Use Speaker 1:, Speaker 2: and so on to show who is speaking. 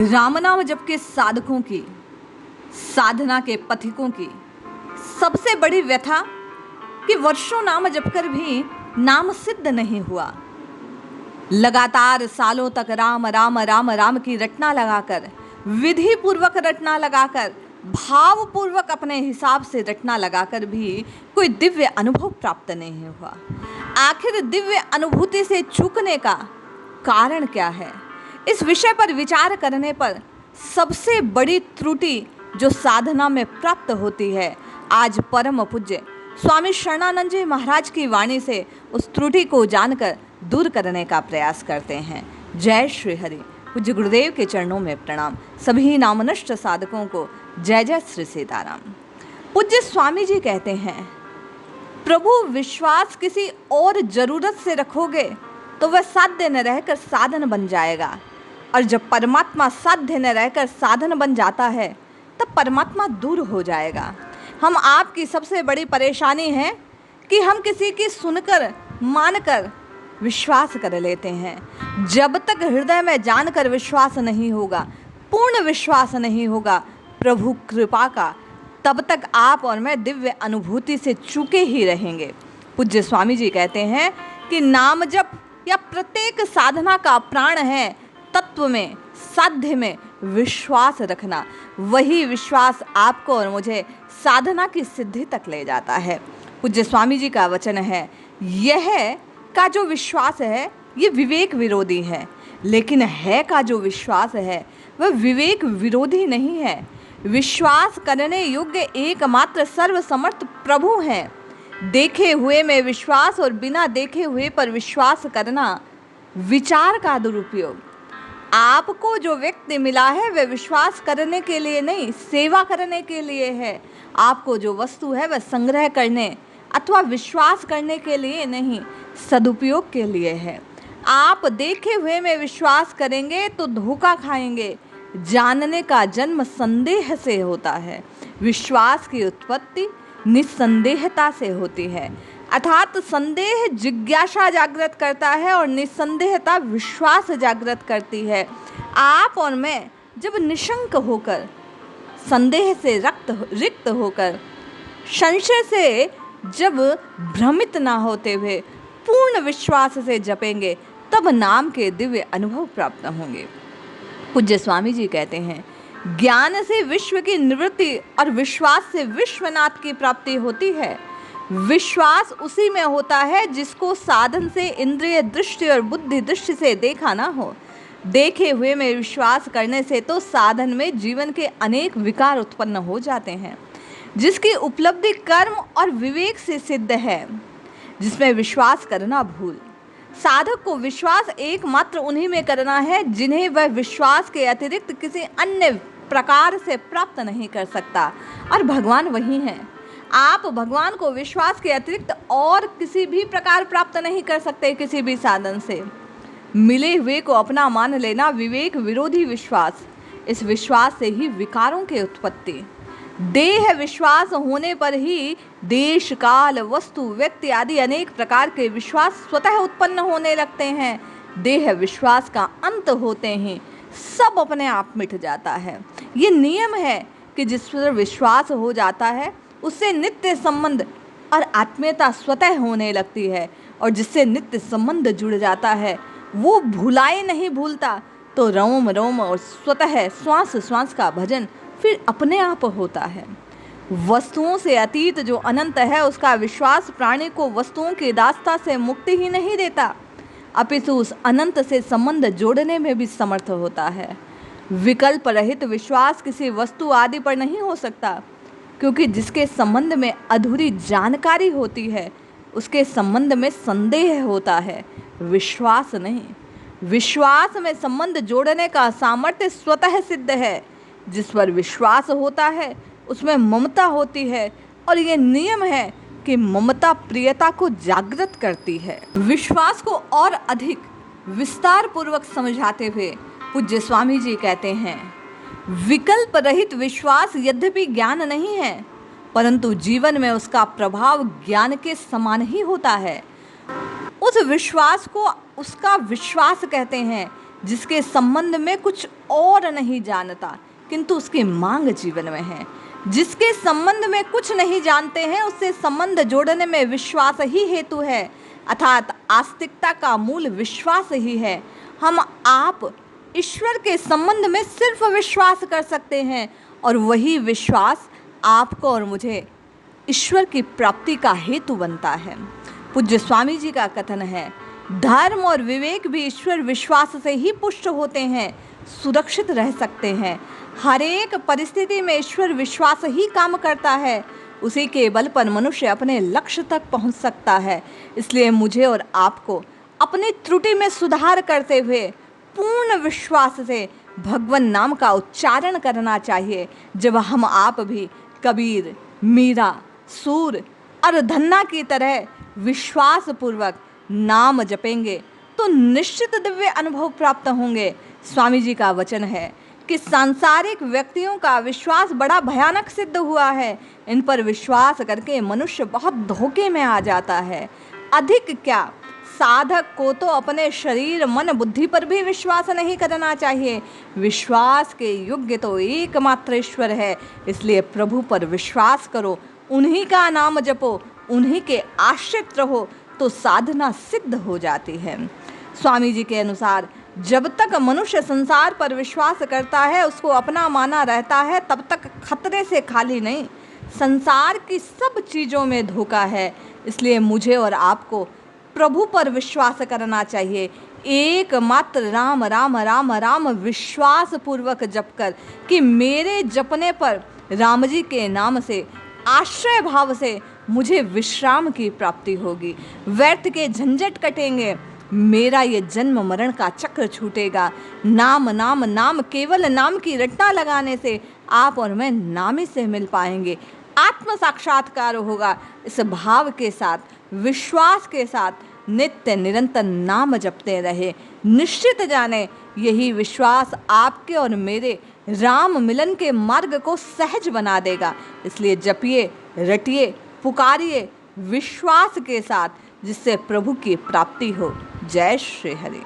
Speaker 1: राम नाम जप के साधकों की, साधना के पथिकों की सबसे बड़ी व्यथा कि वर्षों नाम जप कर भी नाम सिद्ध नहीं हुआ। लगातार सालों तक राम राम राम राम की रटना लगाकर, विधि पूर्वक रटना लगाकर, भाव पूर्वक अपने हिसाब से रटना लगाकर भी कोई दिव्य अनुभव प्राप्त नहीं हुआ। आखिर दिव्य अनुभूति से चूकने का कारण क्या है? इस विषय पर विचार करने पर सबसे बड़ी त्रुटि जो साधना में प्राप्त होती है, आज परम पूज्य स्वामी शरणानंद जी महाराज की वाणी से उस त्रुटि को जानकर दूर करने का प्रयास करते हैं। जय श्री हरि। पूज्य गुरुदेव के चरणों में प्रणाम। सभी नामनष्ट साधकों को जय जय श्री सीताराम। पूज्य स्वामी जी कहते हैं, प्रभु विश्वास किसी और जरूरत से रखोगे तो वह साध्य न रहकर साधन बन जाएगा, और जब परमात्मा साध्य न रहकर साधन बन जाता है तब परमात्मा दूर हो जाएगा। हम आपकी सबसे बड़ी परेशानी है कि हम किसी की सुनकर मानकर विश्वास कर लेते हैं। जब तक हृदय में जानकर विश्वास नहीं होगा, पूर्ण विश्वास नहीं होगा प्रभु कृपा का, तब तक आप और मैं दिव्य अनुभूति से चूके ही रहेंगे। पूज्य स्वामी जी कहते हैं कि नाम जप या प्रत्येक साधना का प्राण है तत्व में, साध्य में विश्वास रखना। वही विश्वास आपको और मुझे साधना की सिद्धि तक ले जाता है। पूज्य स्वामी जी का वचन है, यह का जो विश्वास है ये विवेक विरोधी है, लेकिन है का जो विश्वास है वह विवेक विरोधी नहीं है। विश्वास करने योग्य एकमात्र सर्वसमर्थ प्रभु हैं। देखे हुए में विश्वास और बिना देखे हुए पर विश्वास करना विचार का दुरुपयोग। आपको जो व्यक्ति मिला है वह विश्वास करने के लिए नहीं, सेवा करने के लिए है। आपको जो वस्तु है वह संग्रह करने अथवा विश्वास करने के लिए नहीं, सदुपयोग के लिए है। आप देखे हुए में विश्वास करेंगे तो धोखा खाएंगे। जानने का जन्म संदेह से होता है। विश्वास की उत्पत्ति निस्संदेहता से होती है, अर्थात संदेह जिज्ञासा जागृत करता है और निस्संदेहता विश्वास जागृत करती है। आप और मैं जब निशंक होकर, संदेह से रिक्त होकर, संशय से जब भ्रमित ना होते हुए पूर्ण विश्वास से जपेंगे तब नाम के दिव्य अनुभव प्राप्त होंगे। पूज्य स्वामी जी कहते हैं, ज्ञान से विश्व की निवृत्ति और विश्वास से विश्वनाथ की प्राप्ति होती है। विश्वास उसी में होता है जिसको साधन से इंद्रिय दृष्टि और बुद्धि दृष्टि से देखा ना हो। देखे हुए में विश्वास करने से तो साधन में जीवन के अनेक विकार उत्पन्न हो जाते हैं, जिसकी उपलब्धि कर्म और विवेक से सिद्ध है, जिसमें विश्वास करना भूल। साधक को विश्वास एकमात्र उन्हीं में करना है जिन्हें वह विश्वास के अतिरिक्त किसी अन्य प्रकार से प्राप्त नहीं कर सकता, और भगवान वही हैं। आप भगवान को विश्वास के अतिरिक्त और किसी भी प्रकार प्राप्त नहीं कर सकते। किसी भी साधन से मिले हुए को अपना मान लेना विवेक विरोधी विश्वास। इस विश्वास से ही विकारों की उत्पत्ति। देह विश्वास होने पर ही देश काल वस्तु व्यक्ति आदि अनेक प्रकार के विश्वास स्वतः उत्पन्न होने लगते हैं। देह विश्वास का अंत होते ही सब अपने आप मिट जाता है। ये नियम है कि जिस पर विश्वास हो जाता है उससे नित्य संबंध और आत्मीयता स्वतः होने लगती है, और जिससे नित्य संबंध जुड़ जाता है वो भुलाए नहीं भूलता, तो रोम रोम और स्वतः श्वास श्वास का भजन फिर अपने आप होता है। वस्तुओं से अतीत जो अनंत है उसका विश्वास प्राणी को वस्तुओं की दास्ता से मुक्ति ही नहीं देता, अपितु उस अनंत से संबंध जोड़ने में भी समर्थ होता है। विकल्प रहित विश्वास किसी वस्तु आदि पर नहीं हो सकता, क्योंकि जिसके संबंध में अधूरी जानकारी होती है उसके संबंध में संदेह होता है, विश्वास नहीं। विश्वास में संबंध जोड़ने का सामर्थ्य स्वतः सिद्ध है। जिस पर विश्वास होता है उसमें ममता होती है, और ये नियम है कि ममता प्रियता को जागृत करती है। विश्वास को और अधिक विस्तार पूर्वक समझाते हुए पूज्य स्वामी जी कहते हैं, विकल्प रहित विश्वास यद्यपि ज्ञान नहीं है, परंतु जीवन में उसका प्रभाव ज्ञान के समान ही होता है। उस विश्वास को उसका विश्वास कहते हैं जिसके संबंध में कुछ और नहीं जानता किंतु उसकी मांग जीवन में है। जिसके संबंध में कुछ नहीं जानते हैं उससे संबंध जोड़ने में विश्वास ही हेतु है, अर्थात आस्तिकता का मूल विश्वास ही है। हम आप ईश्वर के संबंध में सिर्फ विश्वास कर सकते हैं और वही विश्वास आपको और मुझे ईश्वर की प्राप्ति का हेतु बनता है। पूज्य स्वामी जी का कथन है, धर्म और विवेक भी ईश्वर विश्वास से ही पुष्ट होते हैं, सुरक्षित रह सकते हैं। हर एक परिस्थिति में ईश्वर विश्वास ही काम करता है, उसी के बल पर मनुष्य अपने लक्ष्य तक पहुंच सकता है। इसलिए मुझे और आपको अपनी त्रुटि में सुधार करते हुए पूर्ण विश्वास से भगवान नाम का उच्चारण करना चाहिए। जब हम आप भी कबीर, मीरा, सूर और धन्ना की तरह विश्वास पूर्वक नाम जपेंगे तो निश्चित दिव्य अनुभव प्राप्त होंगे। स्वामी जी का वचन है कि सांसारिक व्यक्तियों का विश्वास बड़ा भयानक सिद्ध हुआ है। इन पर विश्वास करके मनुष्य बहुत धोखे में आ जाता है। अधिक क्या, साधक को तो अपने शरीर, मन, बुद्धि पर भी विश्वास नहीं करना चाहिए। विश्वास के योग्य तो एकमात्र ईश्वर है। इसलिए प्रभु पर विश्वास करो, उन्हीं का नाम जपो, उन्हीं के आश्रित रहो तो साधना सिद्ध हो जाती है। स्वामी जी के अनुसार जब तक मनुष्य संसार पर विश्वास करता है, उसको अपना माना रहता है, तब तक खतरे से खाली नहीं, संसार की सब चीज़ों में धोखा है। इसलिए मुझे और आपको प्रभु पर विश्वास करना चाहिए। एकमात्र राम राम राम राम विश्वास पूर्वक जप कर कि मेरे जपने पर राम जी के नाम से, आश्रय भाव से मुझे विश्राम की प्राप्ति होगी, व्यर्थ के झंझट कटेंगे, मेरा ये जन्म मरण का चक्र छूटेगा। नाम नाम नाम, केवल नाम की रटना लगाने से आप और मैं नामी से मिल पाएंगे, आत्म साक्षात्कार होगा। इस भाव के साथ, विश्वास के साथ नित्य निरंतर नाम जपते रहे। निश्चित जाने यही विश्वास आपके और मेरे राम मिलन के मार्ग को सहज बना देगा। इसलिए जपिए, रटिए, पुकारिए विश्वास के साथ, जिससे प्रभु की प्राप्ति हो। जय श्री हरि।